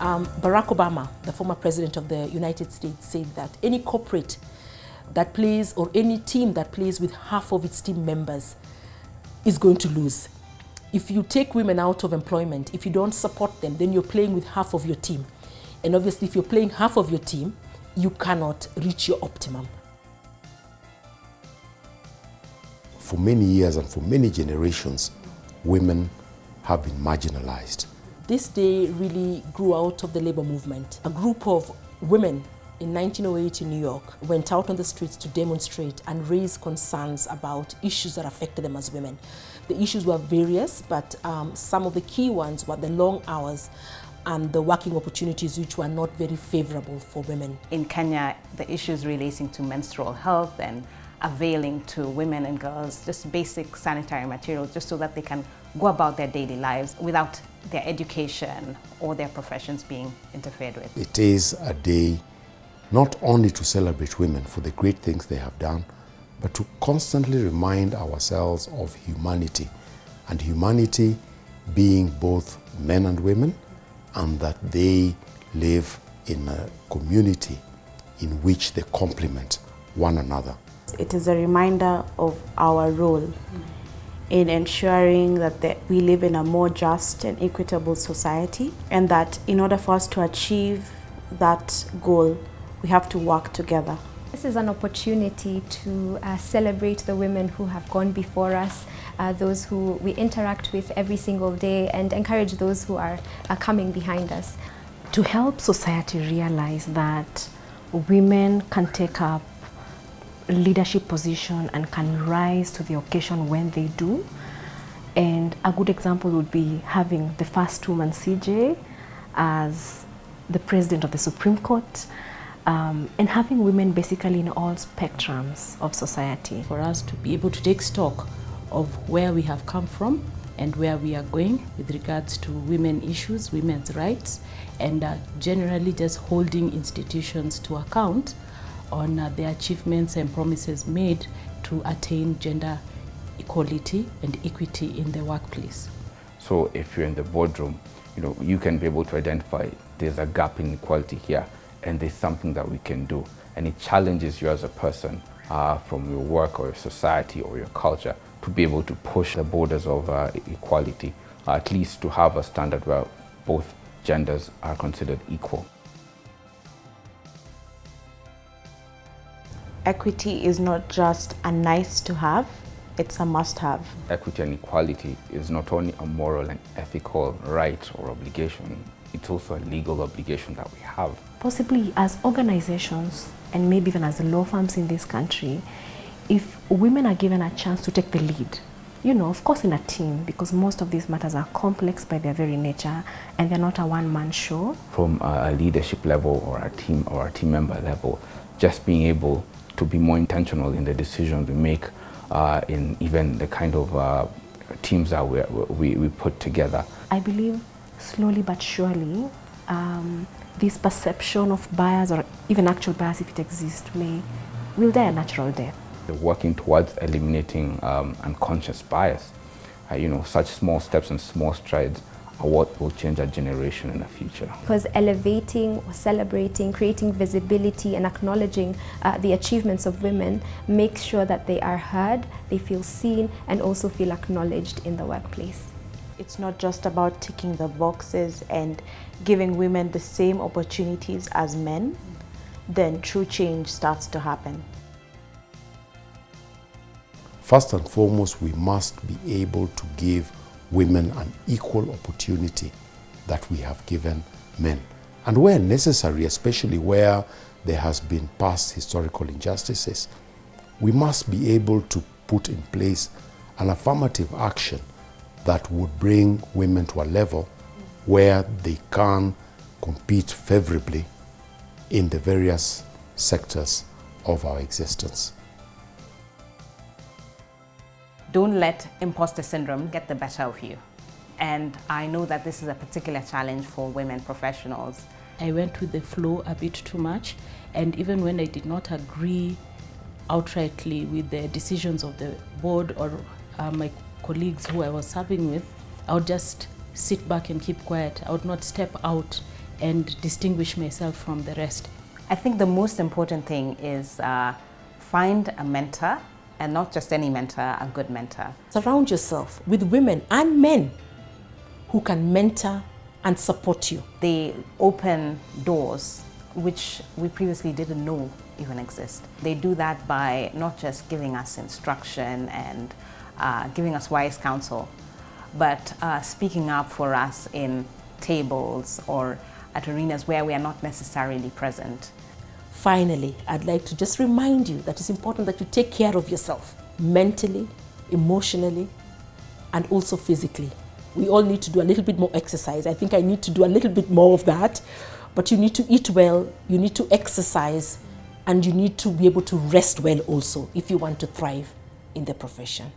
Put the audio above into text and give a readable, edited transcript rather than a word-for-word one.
Barack Obama, the former president of the United States, said that any corporate that plays or any team that plays with half of its team members is going to lose. If you take women out of employment, if you don't support them, then you're playing with half of your team. And obviously, if you're playing half of your team, you cannot reach your optimum. For many years and for many generations, women have been marginalized. This day really grew out of the labor movement. A group of women in 1908 in New York went out on the streets to demonstrate and raise concerns about issues that affected them as women. The issues were various, but some of the key ones were the long hours and the working opportunities, which were not very favorable for women. In Kenya, the issues relating to menstrual health and availing to women and girls just basic sanitary materials just so that they can go about their daily lives without their education or their professions being interfered with. It is a day not only to celebrate women for the great things they have done, but to constantly remind ourselves of humanity, and humanity being both men and women, and that they live in a community in which they complement one another. It is a reminder of our role in ensuring that we live in a more just and equitable society, and that in order for us to achieve that goal, we have to work together. This is an opportunity to celebrate the women who have gone before us, those who we interact with every single day, and encourage those who are coming behind us. To help society realize that women can take up leadership position and can rise to the occasion when they do. And a good example would be having the first woman CJ as the president of the Supreme Court, and having women basically in all spectrums of society. For us to be able to take stock of where we have come from and where we are going with regards to women issues, women's rights, and generally just holding institutions to account on the achievements and promises made to attain gender equality and equity in the workplace. So if you're in the boardroom, you can be able to identify there's a gap in equality here, and there's something that we can do. And it challenges you as a person from your work or your society or your culture to be able to push the borders of equality, at least to have a standard where both genders are considered equal. Equity is not just a nice to have, it's a must have. Equity and equality is not only a moral and ethical right or obligation, it's also a legal obligation that we have. Possibly as organizations and maybe even as law firms in this country, if women are given a chance to take the lead, of course in a team, because most of these matters are complex by their very nature and they're not a one-man show. From a leadership level or a team member level, just being able to be more intentional in the decisions we make, in even the kind of teams that we put together. I believe slowly but surely, this perception of bias, or even actual bias if it exists, will die a natural death. Working towards eliminating unconscious bias, such small steps and small strides are what will change our generation in the future. Because elevating or celebrating, creating visibility and acknowledging the achievements of women makes sure that they are heard, they feel seen, and also feel acknowledged in the workplace. It's not just about ticking the boxes and giving women the same opportunities as men, then true change starts to happen. First and foremost, we must be able to give women an equal opportunity that we have given men. And where necessary, especially where there has been past historical injustices, we must be able to put in place an affirmative action that would bring women to a level where they can compete favorably in the various sectors of our existence. Don't let imposter syndrome get the better of you. And I know that this is a particular challenge for women professionals. I went with the flow a bit too much, and even when I did not agree outrightly with the decisions of the board or my colleagues who I was serving with, I would just sit back and keep quiet. I would not step out and distinguish myself from the rest. I think the most important thing is find a mentor, and not just any mentor, a good mentor. Surround yourself with women and men who can mentor and support you. They open doors which we previously didn't know even exist. They do that by not just giving us instruction and giving us wise counsel, but speaking up for us in tables or at arenas where we are not necessarily present. Finally, I'd like to just remind you that it's important that you take care of yourself mentally, emotionally, and also physically. We all need to do a little bit more exercise. I think I need to do a little bit more of that. But you need to eat well, you need to exercise, and you need to be able to rest well also if you want to thrive in the profession.